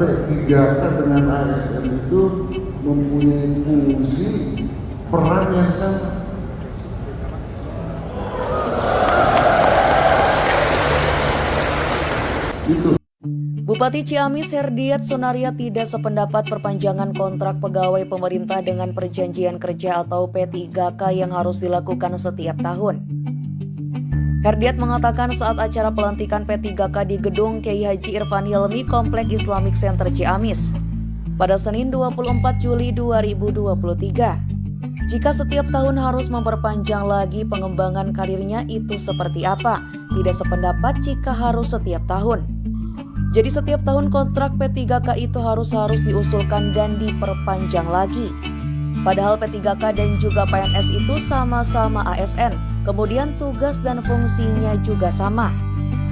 P3K dengan ASN itu mempunyai fungsi peran yang sama. Itu. Bupati Ciamis Herdiat Sunaria tidak sependapat perpanjangan kontrak pegawai pemerintah dengan perjanjian kerja atau P3K yang harus dilakukan setiap tahun. Herdiat mengatakan saat acara pelantikan P3K di gedung Kiai Haji Irfan Hilmi Komplek Islamic Center Ciamis pada Senin 24 Juli 2023. Jika setiap tahun harus memperpanjang lagi pengembangan karirnya itu seperti apa? Tidak sependapat jika harus setiap tahun. Jadi setiap tahun kontrak P3K itu harus diusulkan dan diperpanjang lagi. Padahal P3K dan juga PNS itu sama-sama ASN, kemudian tugas dan fungsinya juga sama.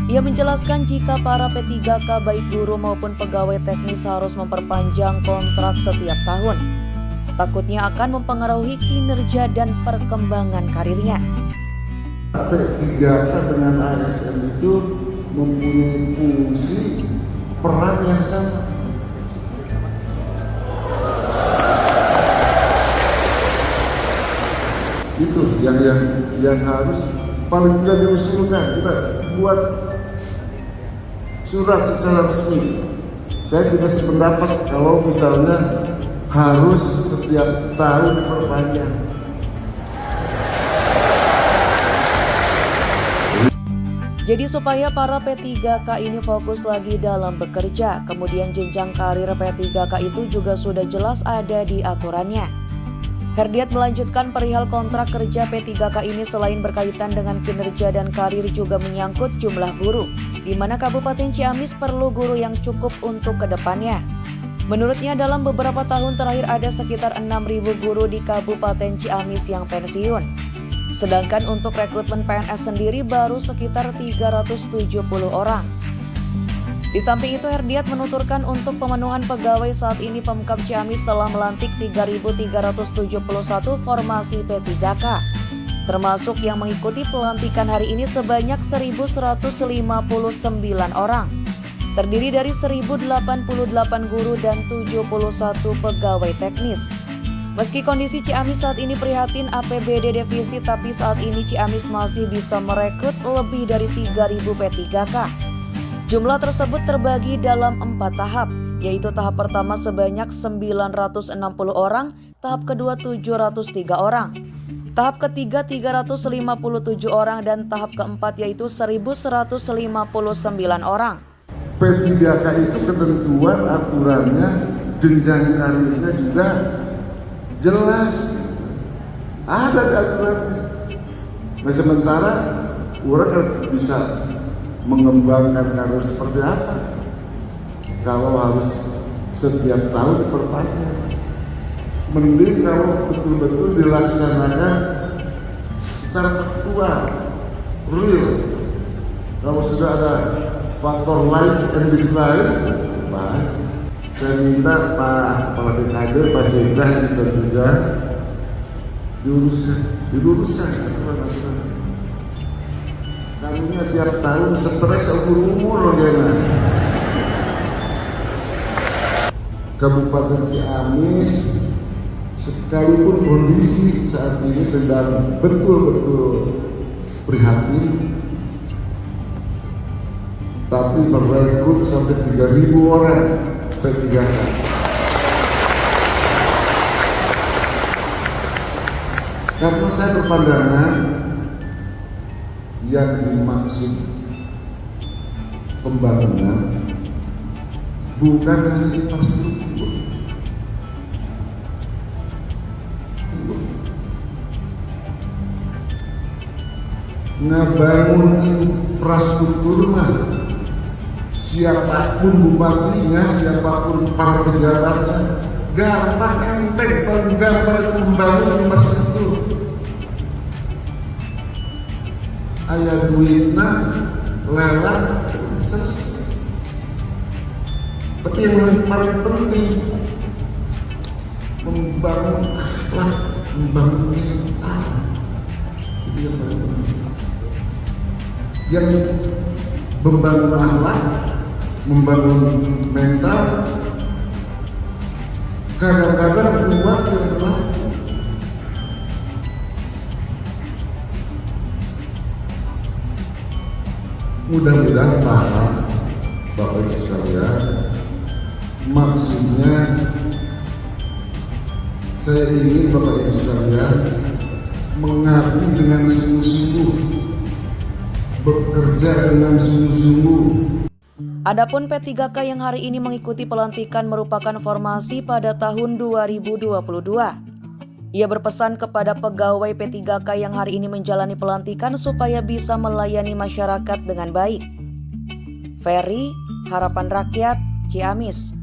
Ia menjelaskan jika para P3K baik guru maupun pegawai teknis harus memperpanjang kontrak setiap tahun. Takutnya akan mempengaruhi kinerja dan perkembangan karirnya. P3K dengan ASN itu mempunyai fungsi peran yang sama. Itu yang harus paling tidak diusulkan. Kita buat surat secara resmi. Saya tidak sependapat kalau misalnya harus setiap tahun diperpanjang. Jadi supaya para P3K ini fokus lagi dalam bekerja, kemudian jenjang karir P3K itu juga sudah jelas ada di aturannya. Herdiat melanjutkan perihal kontrak kerja P3K ini selain berkaitan dengan kinerja dan karir juga menyangkut jumlah guru, di mana Kabupaten Ciamis perlu guru yang cukup untuk kedepannya. Menurutnya dalam beberapa tahun terakhir ada sekitar 6.000 guru di Kabupaten Ciamis yang pensiun. Sedangkan untuk rekrutmen PNS sendiri baru sekitar 370 orang. Di samping itu Herdiat menuturkan untuk pemenuhan pegawai saat ini Pemkab Ciamis telah melantik 3.371 formasi P3K. Termasuk yang mengikuti pelantikan hari ini sebanyak 1.159 orang. Terdiri dari 1.088 guru dan 71 pegawai teknis. Meski kondisi Ciamis saat ini prihatin APBD defisit, tapi saat ini Ciamis masih bisa merekrut lebih dari 3.000 P3K. Jumlah tersebut terbagi dalam 4 tahap, yaitu tahap pertama sebanyak 960 orang, tahap kedua 703 orang, tahap ketiga 357 orang, dan tahap keempat yaitu 1.159 orang. P3K itu ketentuan aturannya, jenjang karirnya juga jelas ada di aturannya. Nah sementara orang bisa mengembangkan karir seperti apa kalau harus setiap tahun diperpanjang. Mending kalau betul-betul dilaksanakan secara faktual, real. Kalau sudah ada faktor life and design, baik. Saya minta Pak Kepala BKD, Pak Sekda, Sistem 3 diluruskan aturan-aturan. Karunya tiap tahun stres umur loh. Kabupaten Ciamis sekalipun kondisi saat ini sedang betul-betul prihatin, tapi merekrut sampai 3.000 orang P3K. Karena saya berpandangan yang dimaksud pembangunan bukan hanya infrastruktur, ngebangun infrastruktur mah siapapun bupatinya, siapapun para pejabatnya, gampang, enteng, paling gampang itu membangun infrastruktur. Aya duitna, lelang, selesai. Tapi yang paling penting membangun akhlak, membangun mental, itu yang paling penting. Yang membangun akhlak, membangun mental, kadang-kadang keluar tidak berlaku. Mudah-mudahan paham Bapak Ibu sekalian, maksudnya saya ingin Bapak Ibu sekalian mengabdi dengan sungguh-sungguh, bekerja dengan sungguh-sungguh. Adapun P3K yang hari ini mengikuti pelantikan merupakan formasi pada tahun 2022. Ia berpesan kepada pegawai P3K yang hari ini menjalani pelantikan supaya bisa melayani masyarakat dengan baik. Ferry, Harapan Rakyat, Ciamis.